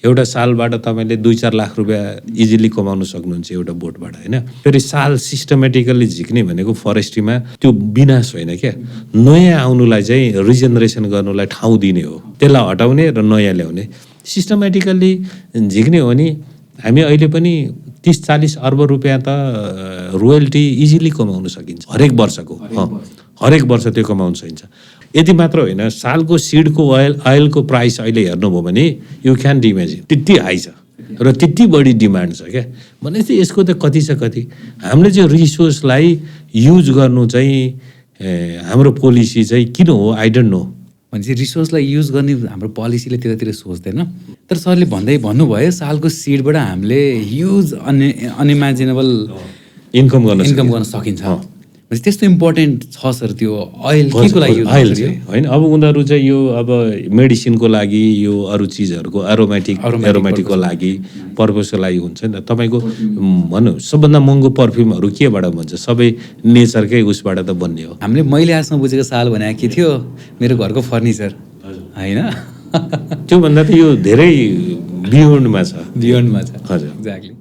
एउटा सालबाट तपाईँले 2-4 लाख रुपियाँ इजिली कमाउन सक्नुहुन्छ एउटा बोटबाट होइन। फेरि साल सिस्टमेटिकल्ली झिक्ने भनेको फरेस्ट्रीमा त्यो विनाश होइन क्या, नयाँ आउनुलाई चाहिँ रिजेनरेसन गर्नुलाई ठाउँ दिने हो, त्यसलाई हटाउने र नयाँ ल्याउने। सिस्टमेटिकल्ली झिक्ने हो भने हामी अहिले पनि 30-40 अर्ब रुपियाँ त रोयल्टी इजिली कमाउन सकिन्छ हरेक वर्षको। हरेक वर्ष त्यो कमाउन सकिन्छ। यति मात्र होइन, सालको सिडको अयलको प्राइस अहिले हेर्नुभयो भने यु क्यान इमेजिन त्यति हाई छ र त्यति बढी डिमान्ड छ क्या। भनेपछि यसको त कति छ कति। हामीले चाहिँ रिसोर्सलाई युज गर्नु चाहिँ हाम्रो पोलिसी चाहिँ किन हो आई डोन्ट नो। भनेपछि रिसोर्सलाई युज गर्ने हाम्रो पोलिसीले त्यतातिर सोच्दैन। तर सरले भन्नुभयो सालको सिडबाट हामीले ह्युज अनइमेजिनेबल इन्कम गर्न सकिन्छ। भनेपछि त्यस्तो इम्पोर्टेन्ट छ सर त्यो अयल केको लागि युज अयल चाहिँ होइन। अब उनीहरू चाहिँ यो अब मेडिसिनको लागि यो अरू चिजहरूको एरोमेटिकको लागि पर्पजको लागि हुन्छ नि त। तपाईँको भनौँ सबभन्दा महँगो पर्फ्युमहरू केबाट भन्छ, सबै नेचरकै उसबाट त बन्ने हो। मैले आजसम्म बुझेको साल भनेको के थियो, मेरो घरको फर्निचर होइन। त्योभन्दा त यो धेरै बियोन्डमा छ। हजुर हजुर एक्ज्याक्टली।